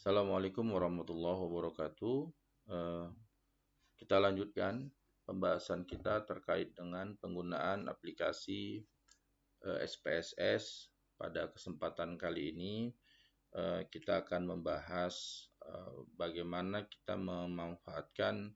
Assalamualaikum warahmatullahi wabarakatuh. Eh, Kita lanjutkan pembahasan kita terkait dengan penggunaan aplikasi SPSS. Pada kesempatan kali ini, kita akan membahas bagaimana kita memanfaatkan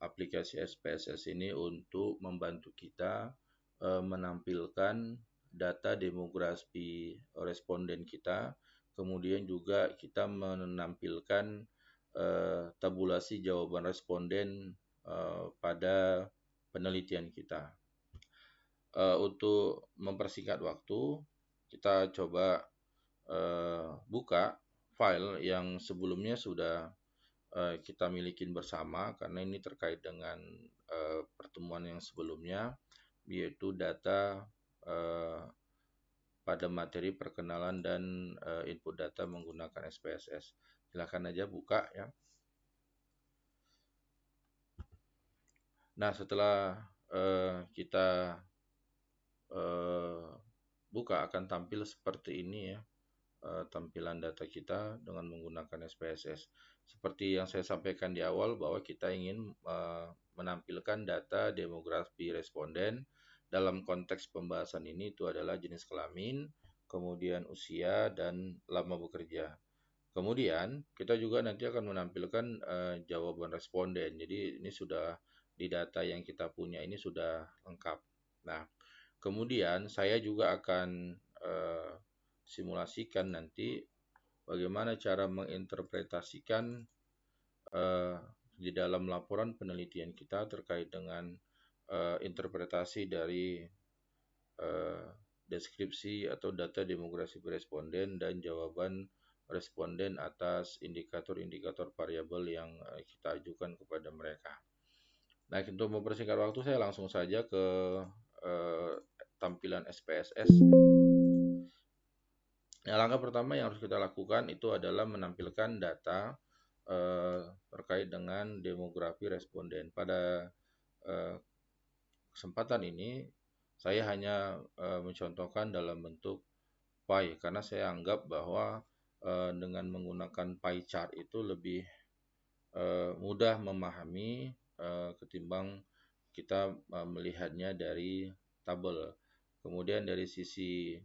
aplikasi SPSS ini untuk membantu kita menampilkan data demografi responden kita. Kemudian juga kita menampilkan tabulasi jawaban responden pada penelitian kita. Untuk mempersingkat waktu, kita coba buka file yang sebelumnya sudah kita miliki bersama, karena ini terkait dengan pertemuan yang sebelumnya, yaitu data pada materi perkenalan dan input data menggunakan SPSS. Silakan aja buka ya. Nah, setelah kita buka, akan tampil seperti ini ya, tampilan data kita dengan menggunakan SPSS. Seperti yang saya sampaikan di awal, bahwa kita ingin menampilkan data demografi responden. Dalam konteks pembahasan ini itu adalah jenis kelamin, kemudian usia, dan lama bekerja. Kemudian kita juga nanti akan menampilkan jawaban responden. Jadi ini sudah di data yang kita punya ini sudah lengkap. Nah, kemudian saya juga akan simulasikan nanti bagaimana cara menginterpretasikan di dalam laporan penelitian kita terkait dengan interpretasi dari deskripsi atau data demografi responden dan jawaban responden atas indikator-indikator variabel yang kita ajukan kepada mereka. Nah, untuk mempersingkat waktu, saya langsung saja ke tampilan SPSS. Nah, langkah pertama yang harus kita lakukan itu adalah menampilkan data terkait dengan demografi responden. Pada kesempatan ini, saya hanya mencontohkan dalam bentuk pie, karena saya anggap bahwa dengan menggunakan pie chart itu lebih mudah memahami ketimbang kita melihatnya dari tabel. Kemudian dari sisi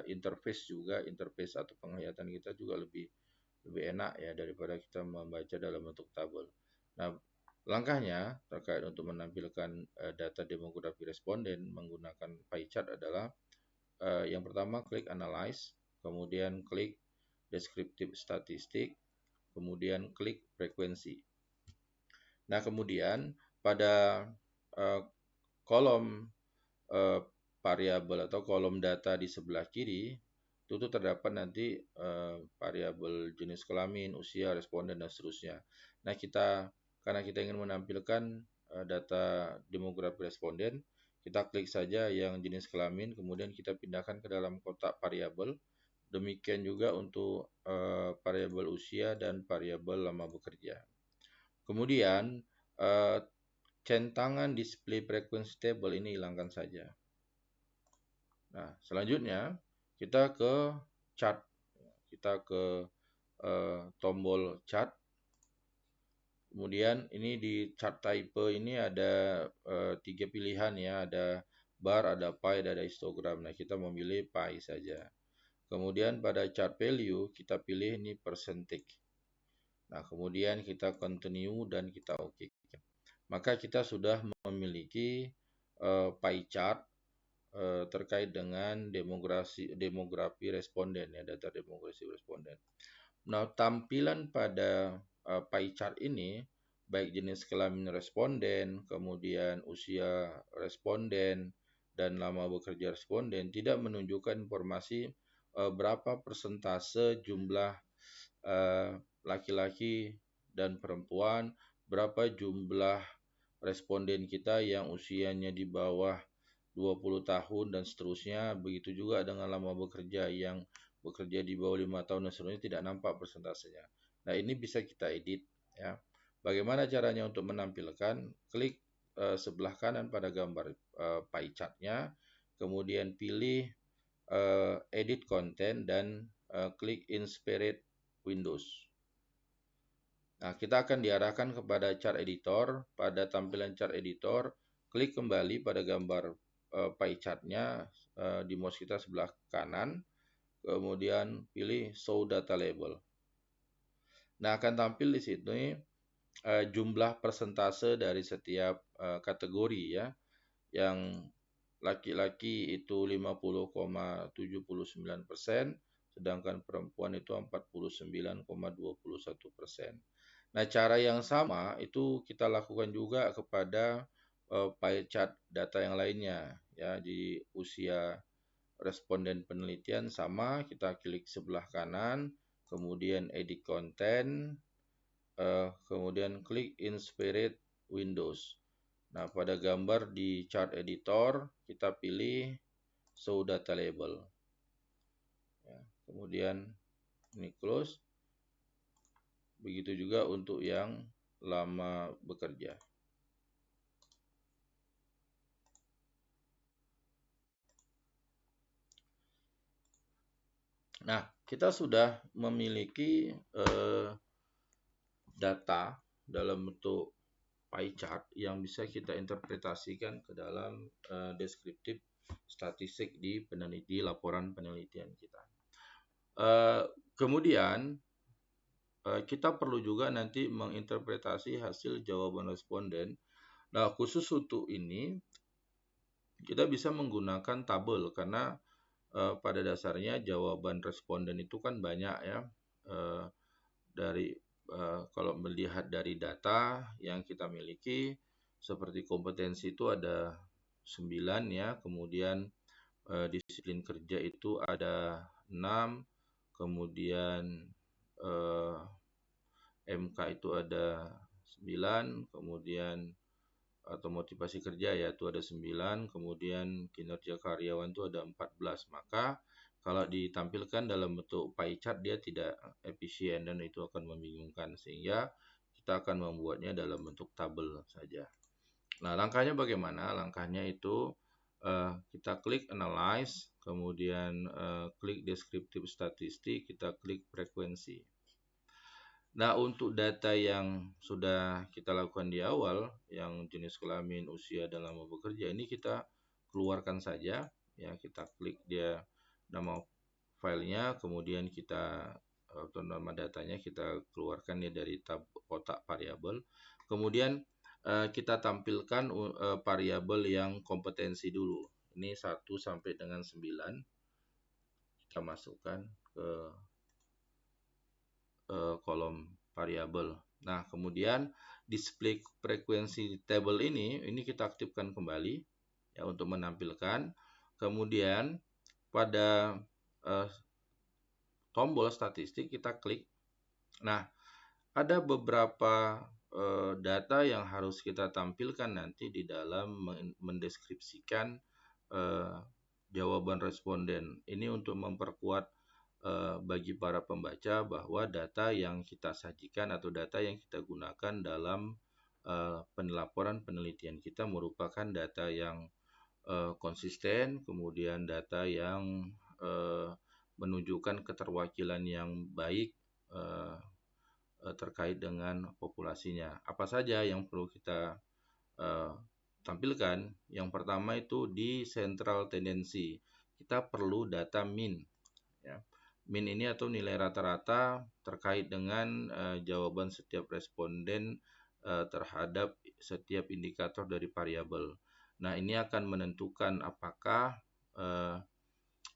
interface juga, interface atau penglihatan kita juga lebih enak ya daripada kita membaca dalam bentuk tabel. Nah, langkahnya terkait untuk menampilkan data demografi responden menggunakan pie chart adalah yang pertama klik analyze, kemudian klik descriptive statistik, kemudian klik frekuensi. Nah, kemudian pada kolom variabel atau kolom data di sebelah kiri itu terdapat nanti variabel jenis kelamin, usia, responden, dan seterusnya. Nah, karena kita ingin menampilkan data demografi responden, kita klik saja yang jenis kelamin, kemudian kita pindahkan ke dalam kotak variabel. Demikian juga untuk variabel usia dan variabel lama bekerja. Kemudian centangan display frequency table ini hilangkan saja. Nah, selanjutnya kita ke chart. Kita ke tombol chart. Kemudian ini di chart type ini ada 3 pilihan ya, ada bar, ada pie, ada histogram. Nah, kita memilih pie saja. Kemudian pada chart value kita pilih ini percentage. Nah, kemudian kita continue dan kita OK. Maka kita sudah memiliki pie chart terkait dengan demografi responden ya, data demografi responden. Nah, tampilan pada pie chart ini baik jenis kelamin responden, kemudian usia responden, dan lama bekerja responden tidak menunjukkan informasi berapa persentase jumlah laki-laki dan perempuan, berapa jumlah responden kita yang usianya di bawah 20 tahun dan seterusnya. Begitu juga dengan lama bekerja yang bekerja di bawah 5 tahun dan seterusnya, tidak nampak persentasenya. Nah, ini bisa kita edit ya. Bagaimana caranya untuk menampilkan? Klik sebelah kanan pada gambar pie chart-nya, kemudian pilih edit content dan klik inspire Windows. Nah, kita akan diarahkan kepada chart editor. Pada tampilan chart editor, klik kembali pada gambar pie chart-nya di mouse kita sebelah kanan, kemudian pilih Show Data Label. Nah, akan tampil di sini jumlah persentase dari setiap kategori ya. Yang laki-laki itu 50,79%, sedangkan perempuan itu 49,21%. Nah, cara yang sama itu kita lakukan juga kepada pie chart data yang lainnya ya. Di usia responden penelitian sama, kita klik sebelah kanan, kemudian edit content, kemudian klik Inspired Windows. Nah, pada gambar di chart editor, kita pilih Show Data Label. Ya, kemudian ini close. Begitu juga untuk yang lama bekerja. Nah, kita sudah memiliki data dalam bentuk pie chart yang bisa kita interpretasikan ke dalam deskriptif statistik di laporan penelitian kita. Kemudian kita perlu juga nanti menginterpretasi hasil jawaban responden. Nah, khusus untuk ini kita bisa menggunakan tabel karena pada dasarnya jawaban responden itu kan banyak ya. Dari kalau melihat dari data yang kita miliki, seperti kompetensi itu ada 9 ya, kemudian disiplin kerja itu ada 6, kemudian MK itu ada 9, kemudian atau motivasi kerja ya itu ada 9, kemudian kinerja karyawan itu ada 14. Maka kalau ditampilkan dalam bentuk pie chart dia tidak efisien dan itu akan membingungkan, sehingga kita akan membuatnya dalam bentuk tabel saja. Nah, langkahnya bagaimana? Langkahnya itu kita klik analyze, kemudian klik descriptive statistik, kita klik frekuensi. Nah, untuk data yang sudah kita lakukan di awal, yang jenis kelamin, usia, dan lama bekerja, ini kita keluarkan saja. Ya, kita klik dia nama filenya, kemudian kita atau nama datanya kita keluarkan ya dari tab kotak variabel. Kemudian kita tampilkan variabel yang kompetensi dulu. Ini 1 sampai dengan 9. Kita masukkan ke kolom variabel. Nah, kemudian display frekuensi table ini kita aktifkan kembali ya untuk menampilkan. Kemudian pada tombol statistik kita klik. Nah, ada beberapa data yang harus kita tampilkan nanti di dalam mendeskripsikan jawaban responden. Ini untuk memperkuat bagi para pembaca bahwa data yang kita sajikan atau data yang kita gunakan dalam pelaporan penelitian kita merupakan data yang konsisten, kemudian data yang menunjukkan keterwakilan yang baik terkait dengan populasinya. Apa saja yang perlu kita tampilkan? Yang pertama itu di central tendency. Kita perlu data mean. Ya. Mean ini atau nilai rata-rata terkait dengan jawaban setiap responden terhadap setiap indikator dari variabel. Nah, ini akan menentukan apakah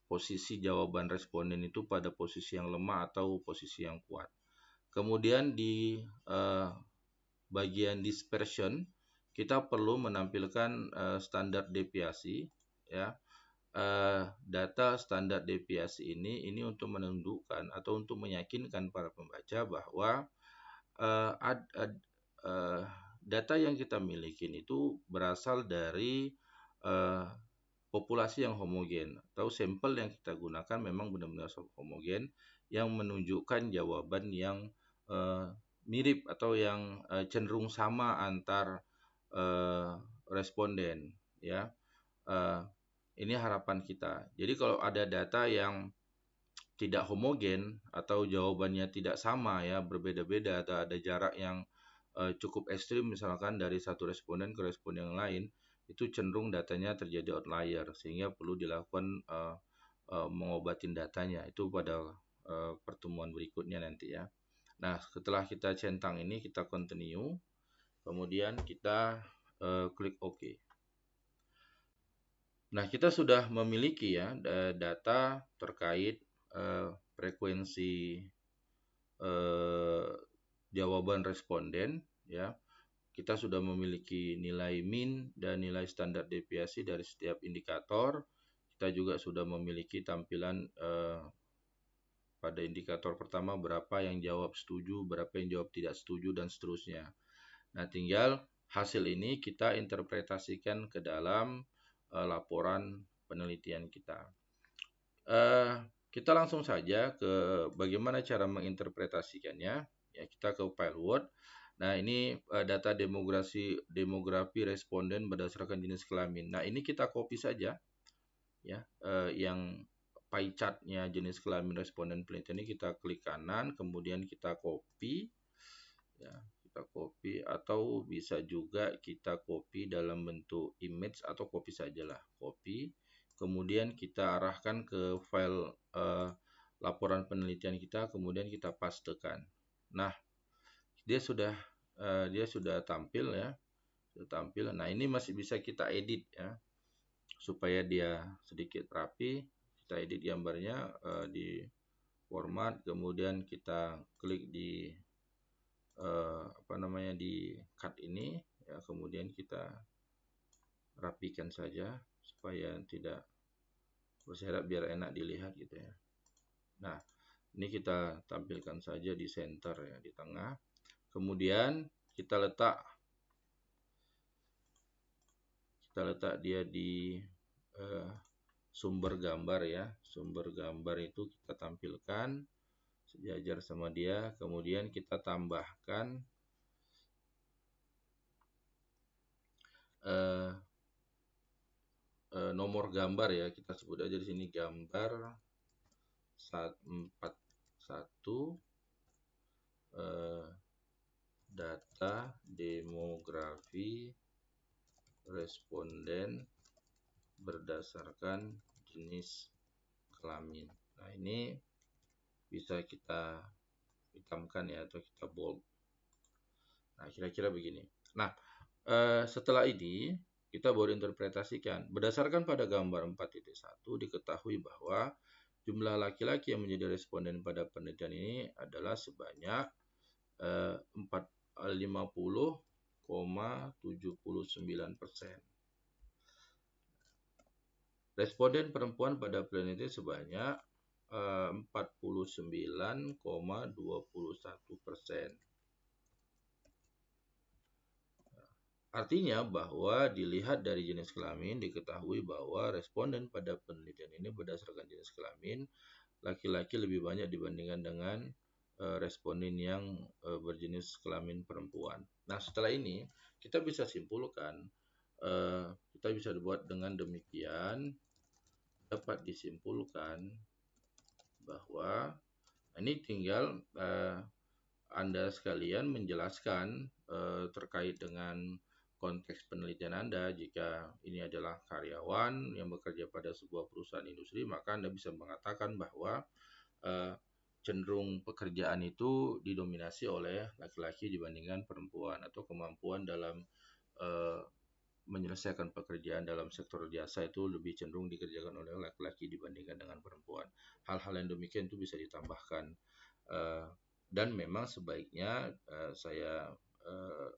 posisi jawaban responden itu pada posisi yang lemah atau posisi yang kuat. Kemudian di bagian dispersion, kita perlu menampilkan standar deviasi ya. Data standar deviasi ini untuk menunjukkan atau untuk meyakinkan para pembaca bahwa data yang kita miliki itu berasal dari populasi yang homogen atau sampel yang kita gunakan memang benar-benar homogen yang menunjukkan jawaban yang mirip atau yang cenderung sama antar responden ya. Ini harapan kita. Jadi kalau ada data yang tidak homogen atau jawabannya tidak sama ya, berbeda-beda atau ada jarak yang cukup ekstrim misalkan dari satu responden ke responden yang lain, itu cenderung datanya terjadi outlier sehingga perlu dilakukan mengobatin datanya itu pada pertemuan berikutnya nanti ya. Nah, setelah kita centang ini kita continue, kemudian kita klik OK. Nah, kita sudah memiliki ya data terkait frekuensi jawaban responden ya. Kita sudah memiliki nilai mean dan nilai standar deviasi dari setiap indikator. Kita juga sudah memiliki tampilan pada indikator pertama berapa yang jawab setuju, berapa yang jawab tidak setuju, dan seterusnya. Nah, tinggal hasil ini kita interpretasikan ke dalam laporan penelitian kita. Kita langsung saja ke bagaimana cara menginterpretasikannya. Ya, kita ke file Word. Nah, ini data demografi responden berdasarkan jenis kelamin. Nah, ini kita copy saja ya, yang pie chart-nya jenis kelamin responden penelitian ini kita klik kanan, kemudian kita copy ya, kita copy atau bisa juga kita copy dalam bentuk image atau copy sajalah, copy. Kemudian kita arahkan ke file laporan penelitian kita, kemudian kita pastekan. Nah, dia sudah tampil ya, sudah tampil. Nah, ini masih bisa kita edit ya, supaya dia sedikit rapi. Kita edit gambarnya di format, kemudian kita klik di di cut ini ya, kemudian kita rapikan saja supaya tidak berserakan, biar enak dilihat gitu ya. Nah, ini kita tampilkan saja di center ya, di tengah. Kemudian kita letak dia di sumber gambar ya. Sumber gambar itu kita tampilkan sejajar sama dia. Kemudian kita tambahkan nomor gambar ya. Kita sebut aja di sini gambar 41 data demografi responden berdasarkan jenis kelamin. Nah, ini bisa kita hitamkan ya, atau kita bold. Nah, kira-kira begini. Nah, setelah ini kita baru interpretasikan. Berdasarkan pada gambar 4.1 diketahui bahwa jumlah laki-laki yang menjadi responden pada penelitian ini adalah sebanyak 50,79%. Responden perempuan pada penelitian ini sebanyak 49,21%. Artinya bahwa dilihat dari jenis kelamin diketahui bahwa responden pada penelitian ini berdasarkan jenis kelamin laki-laki lebih banyak dibandingkan dengan responden yang berjenis kelamin perempuan. Nah, setelah ini kita bisa simpulkan, kita bisa buat dengan demikian, dapat disimpulkan bahwa ini tinggal Anda sekalian menjelaskan terkait dengan konteks penelitian Anda. Jika ini adalah karyawan yang bekerja pada sebuah perusahaan industri, maka Anda bisa mengatakan bahwa cenderung pekerjaan itu didominasi oleh laki-laki dibandingkan perempuan, atau kemampuan dalam menyelesaikan pekerjaan dalam sektor jasa itu lebih cenderung dikerjakan oleh laki-laki dibandingkan dengan perempuan. Hal-hal yang demikian itu bisa ditambahkan, dan memang sebaiknya saya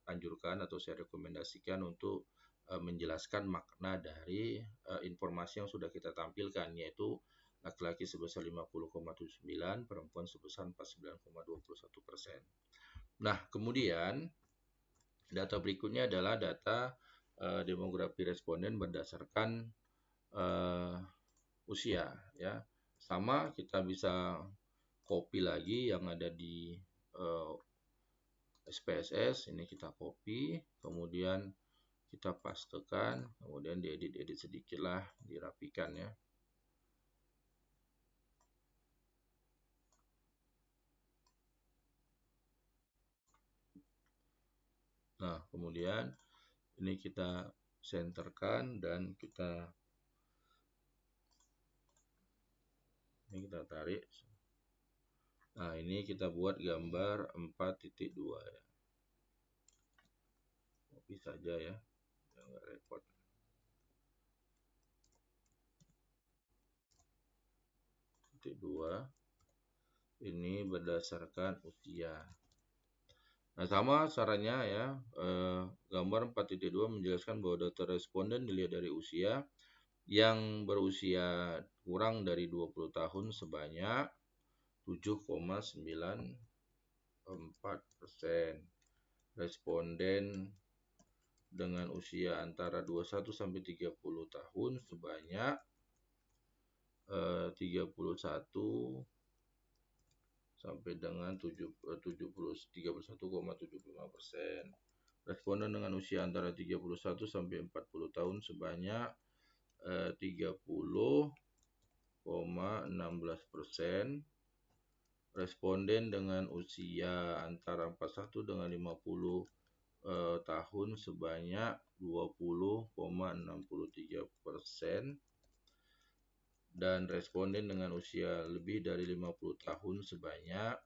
anjurkan atau saya rekomendasikan untuk menjelaskan makna dari informasi yang sudah kita tampilkan, yaitu laki-laki sebesar 50,79%, perempuan sebesar 49,21%. Nah, kemudian data berikutnya adalah data demografi responden berdasarkan usia ya. Sama, kita bisa copy lagi yang ada di SPSS, ini kita copy, kemudian kita pastekan, kemudian diedit-edit sedikit lah, dirapikan ya. Nah, kemudian ini kita senterkan dan ini kita tarik. Nah, ini kita buat gambar 4.2 ya. Copy saja ya, nggak repot. Titik 2 ini berdasarkan usia. Nah, sama caranya ya, gambar 4.2 menjelaskan bahwa data responden dilihat dari usia yang berusia kurang dari 20 tahun sebanyak 7,94%. Responden dengan usia antara 21 sampai 30 tahun sebanyak 31 sampai dengan 31,75%. Responden dengan usia antara 31 sampai 40 tahun sebanyak 30,16%. Responden dengan usia antara 41 dengan 50 tahun sebanyak 20,63%. Dan responden dengan usia lebih dari 50 tahun sebanyak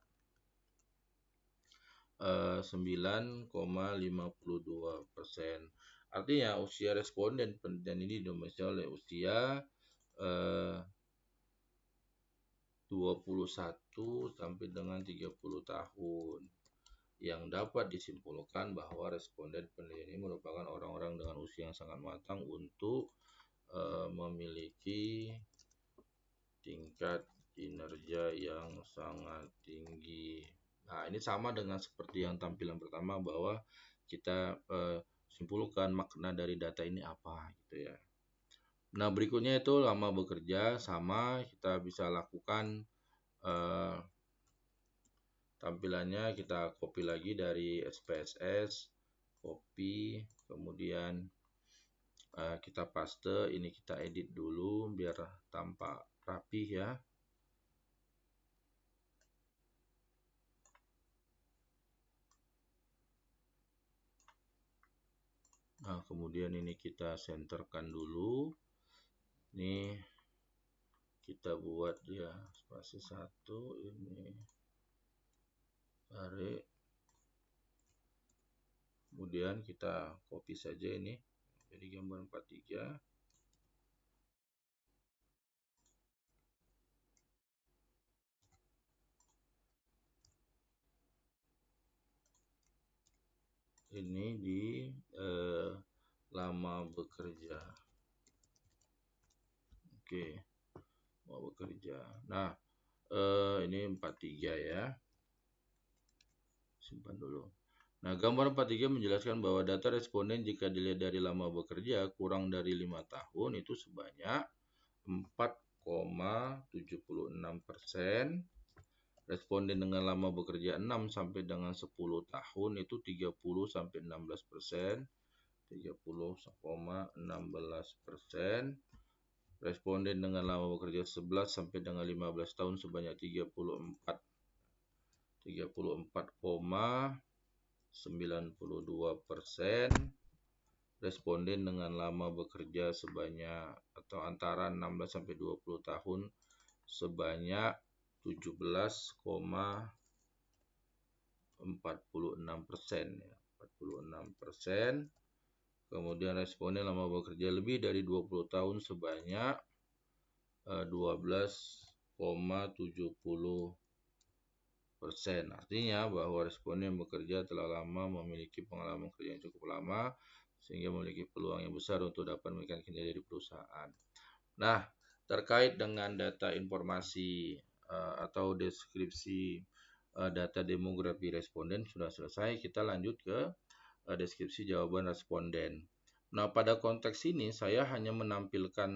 9,52%. Artinya usia responden penelitian ini didominasi oleh usia 21 sampai dengan 30 tahun. Yang dapat disimpulkan bahwa responden penelitian ini merupakan orang-orang dengan usia yang sangat matang untuk memiliki tingkat kinerja yang sangat tinggi. Nah, ini sama dengan seperti yang tampilan pertama bahwa kita simpulkan makna dari data ini apa gitu ya. Nah, berikutnya itu lama bekerja, sama kita bisa lakukan tampilannya, kita copy lagi dari SPSS, copy, kemudian kita paste, ini kita edit dulu biar tampak rapih ya. Nah, kemudian ini kita senterkan dulu. Ini kita buat ya spasi 1, ini tarik. Kemudian kita copy saja ini. Jadi gambar 43. Ini di lama bekerja. Oke, mau bekerja. Nah, ini 43 ya. Simpan dulu. Nah, gambar 43 menjelaskan bahwa data responden jika dilihat dari lama bekerja kurang dari 5 tahun itu sebanyak 4,76%. Responden dengan lama bekerja 6 sampai dengan 10 tahun itu 30 sampai 16%. 30,16%. Responden dengan lama bekerja 11 sampai dengan 15 tahun sebanyak 34,92%. Responden dengan lama bekerja sebanyak atau antara 16 sampai 20 tahun sebanyak 17,46% ya, 46%. Kemudian responden lama bekerja lebih dari 20 tahun sebanyak 12,70%. Artinya bahwa responden bekerja telah lama, memiliki pengalaman kerja yang cukup lama, sehingga memiliki peluang yang besar untuk dapat memberikan kinerja di perusahaan. Nah, terkait dengan data informasi atau deskripsi data demografi responden sudah selesai, kita lanjut ke deskripsi jawaban responden. Nah, pada konteks ini saya hanya menampilkan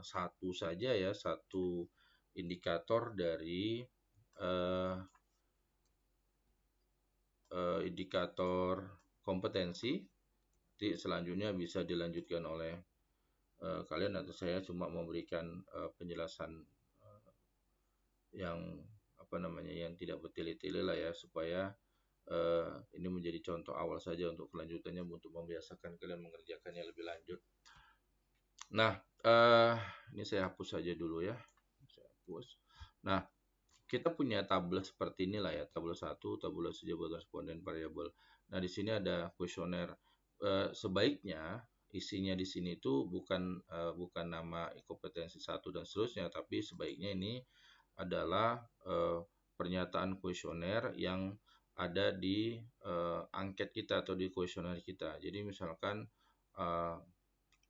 satu saja ya, satu indikator dari indikator kompetensi. Nanti selanjutnya bisa dilanjutkan oleh kalian, atau saya cuma memberikan penjelasan yang yang tidak bertele-tele lah ya, supaya ini menjadi contoh awal saja untuk kelanjutannya untuk membiasakan kalian mengerjakannya lebih lanjut. Nah, ini saya hapus saja dulu ya. Saya hapus. Nah, kita punya tabel seperti inilah ya, tabel 1, tabulasi jawaban responden variabel. Nah, di sini ada kuesioner. Sebaiknya isinya di sini itu bukan nama kompetensi 1 dan seterusnya, tapi sebaiknya ini adalah pernyataan kuesioner yang ada di angket kita atau di kuesioner kita. Jadi misalkan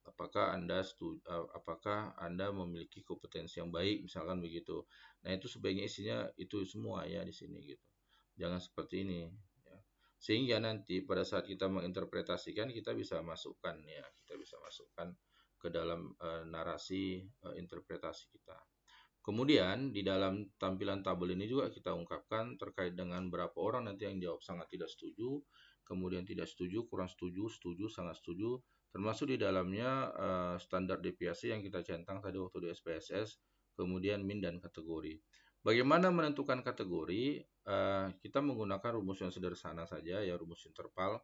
apakah Anda memiliki kompetensi yang baik, misalkan begitu. Nah, itu sebaiknya isinya itu semua ya di sini gitu. Jangan seperti ini ya. Sehingga nanti pada saat kita menginterpretasikan kita bisa masukkan ya, kita bisa masukkan ke dalam narasi interpretasi kita. Kemudian di dalam tampilan tabel ini juga kita ungkapkan terkait dengan berapa orang nanti yang jawab sangat tidak setuju, kemudian tidak setuju, kurang setuju, setuju, sangat setuju, termasuk di dalamnya standar deviasi yang kita centang tadi waktu di SPSS, kemudian min dan kategori. Bagaimana menentukan kategori? Kita menggunakan rumus yang sederhana saja ya, rumus interval.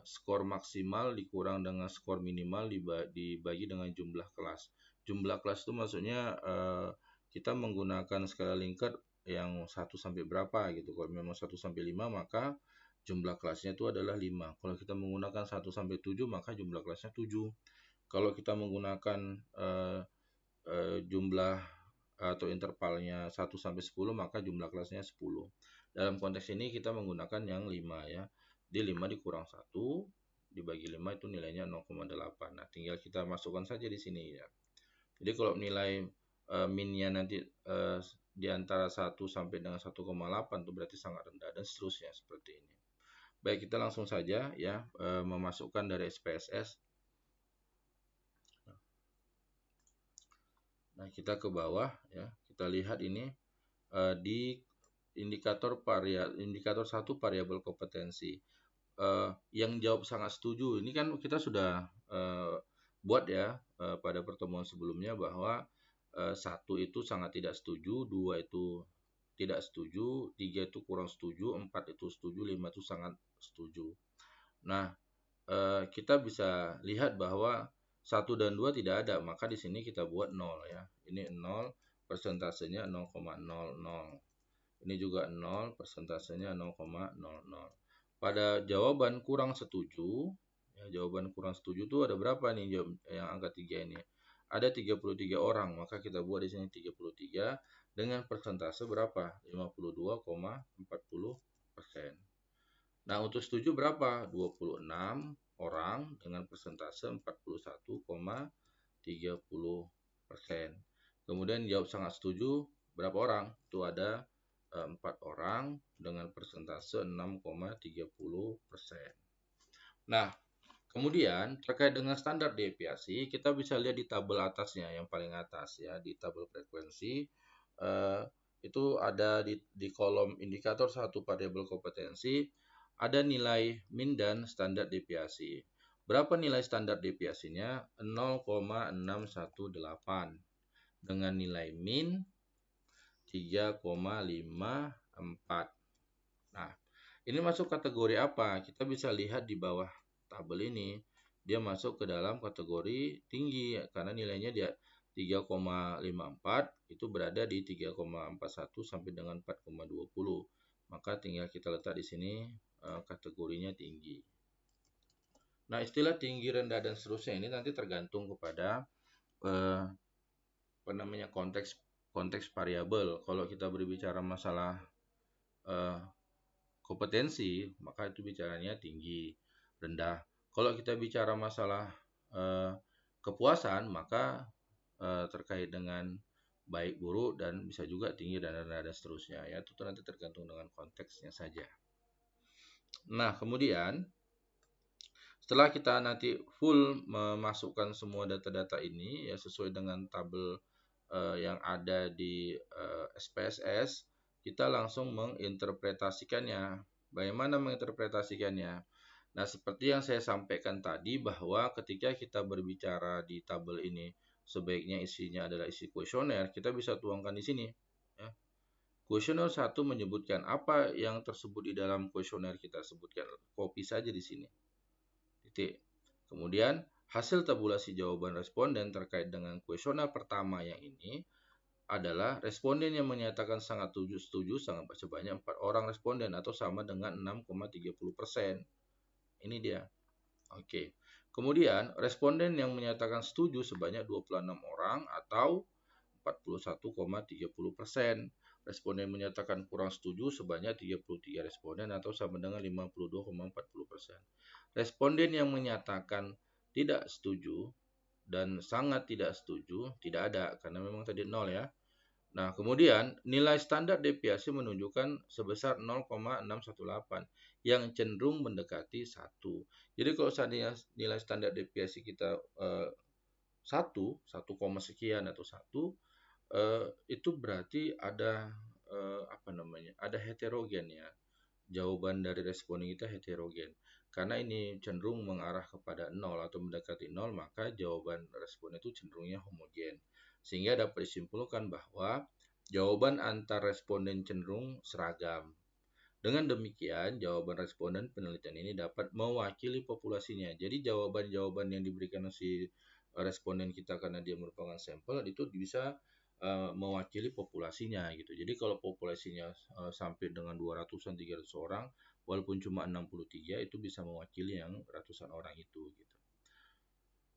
Skor maksimal dikurang dengan skor minimal dibagi dengan jumlah kelas. Jumlah kelas itu maksudnya kita menggunakan skala Likert yang 1 sampai berapa gitu. Kalau memang 1 sampai 5 maka jumlah kelasnya itu adalah 5. Kalau kita menggunakan 1 sampai 7 maka jumlah kelasnya 7. Kalau kita menggunakan jumlah atau intervalnya 1 sampai 10 maka jumlah kelasnya 10. Dalam konteks ini kita menggunakan yang 5 ya. Di 5 dikurang 1 dibagi 5 itu nilainya 0,8. Nah, tinggal kita masukkan saja di sini ya. Jadi kalau nilai minnya nanti di antara 1 sampai dengan 1,8 itu berarti sangat rendah dan seterusnya seperti ini. Baik, kita langsung saja ya memasukkan dari SPSS. Nah, kita ke bawah ya. Kita lihat ini di indikator 1 variabel kompetensi. Yang jawab sangat setuju. Ini kan kita sudah buat ya pada pertemuan sebelumnya bahwa 1 itu sangat tidak setuju, 2 itu tidak setuju, 3 itu kurang setuju, 4 itu setuju, 5 itu sangat setuju. Nah, kita bisa lihat bahwa 1 dan 2 tidak ada, maka di sini kita buat 0 ya. Ini 0, persentasenya 0,00. Ini juga 0, persentasenya 0,00. Pada jawaban kurang setuju, ya, jawaban kurang setuju itu ada berapa nih yang angka 3 ini? Ada 33 orang, maka kita buat di sini 33 dengan persentase berapa? 52,40%. Nah, untuk setuju berapa? 26 orang dengan persentase 41,30%. Kemudian jawab sangat setuju berapa orang? Itu ada 4 orang dengan persentase 6,30%. Nah, kemudian terkait dengan standar deviasi, kita bisa lihat di tabel atasnya, yang paling atas ya, di tabel frekuensi itu ada di kolom indikator 1 variabel kompetensi, ada nilai min dan standar deviasi. Berapa nilai standar deviasinya? 0,618 dengan nilai min 3,54. Nah, ini masuk kategori apa? Kita bisa lihat di bawah tabel ini. Dia masuk ke dalam kategori tinggi karena nilainya dia 3,54 itu berada di 3,41 sampai dengan 4,20. Maka tinggal kita letak di sini kategorinya tinggi. Nah, istilah tinggi, rendah dan seterusnya ini nanti tergantung kepada konteks variabel. Kalau kita berbicara masalah kompetensi, maka itu bicaranya tinggi, rendah. Kalau kita bicara masalah kepuasan, maka terkait dengan baik, buruk, dan bisa juga tinggi dan rendah dan seterusnya. Ya, itu nanti tergantung dengan konteksnya saja. Nah, kemudian setelah kita nanti full memasukkan semua data-data ini ya sesuai dengan tabel yang ada di SPSS, kita langsung menginterpretasikannya. Bagaimana menginterpretasikannya? Nah, seperti yang saya sampaikan tadi bahwa ketika kita berbicara di tabel ini sebaiknya isinya adalah isi kuesioner, kita bisa tuangkan di sini. Ya. Kuesioner 1 menyebutkan apa yang tersebut di dalam kuesioner kita sebutkan, copy saja di sini. Titik. Kemudian hasil tabulasi jawaban responden terkait dengan kuesioner pertama yang ini adalah responden yang menyatakan sangat setuju sangat sebanyak 4 orang responden atau sama dengan 6,30%. Ini dia. Oke. Kemudian responden yang menyatakan setuju sebanyak 26 orang atau 41,30%. Responden menyatakan kurang setuju sebanyak 33 responden atau sama dengan 52,40%. Responden yang menyatakan tidak setuju dan sangat tidak setuju tidak ada karena memang tadi 0 ya. Nah, kemudian nilai standar deviasi menunjukkan sebesar 0,618 yang cenderung mendekati 1. Jadi kalau seandainya nilai standar deviasi kita 1, 1, sekian atau 1, itu berarti ada apa namanya? Ada heterogen ya. Jawaban dari responden kita heterogen. Karena ini cenderung mengarah kepada 0 atau mendekati 0, maka jawaban responden itu cenderungnya homogen. Sehingga dapat disimpulkan bahwa jawaban antar responden cenderung seragam. Dengan demikian, jawaban responden penelitian ini dapat mewakili populasinya. Jadi jawaban-jawaban yang diberikan si responden kita karena dia merupakan sampel itu bisa mewakili populasinya gitu. Jadi kalau populasinya sampai dengan 200-an 300 orang, walaupun cuma 63 itu bisa mewakili yang ratusan orang itu gitu.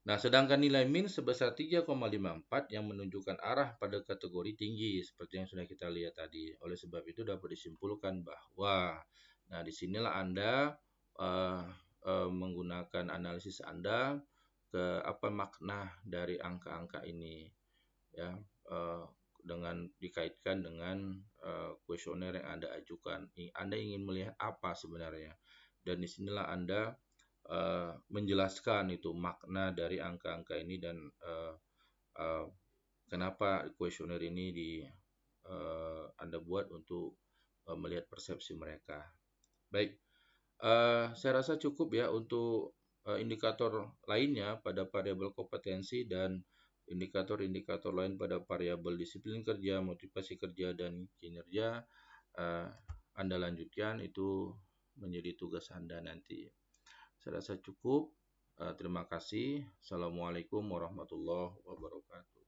Nah, sedangkan nilai min sebesar 3,54 yang menunjukkan arah pada kategori tinggi seperti yang sudah kita lihat tadi. Oleh sebab itu dapat disimpulkan bahwa nah disinilah Anda menggunakan analisis Anda ke apa makna dari angka-angka ini ya dengan dikaitkan dengan kuesioner yang Anda ajukan. Anda ingin melihat apa sebenarnya? Dan disinilah Anda menjelaskan itu makna dari angka-angka ini dan kenapa kuesioner ini Anda buat untuk melihat persepsi mereka. Baik, saya rasa cukup ya untuk indikator lainnya pada variabel kompetensi dan indikator-indikator lain pada variabel disiplin kerja, motivasi kerja, dan kinerja. Anda lanjutkan, itu menjadi tugas Anda nanti. Saya rasa cukup. Terima kasih. Assalamualaikum warahmatullahi wabarakatuh.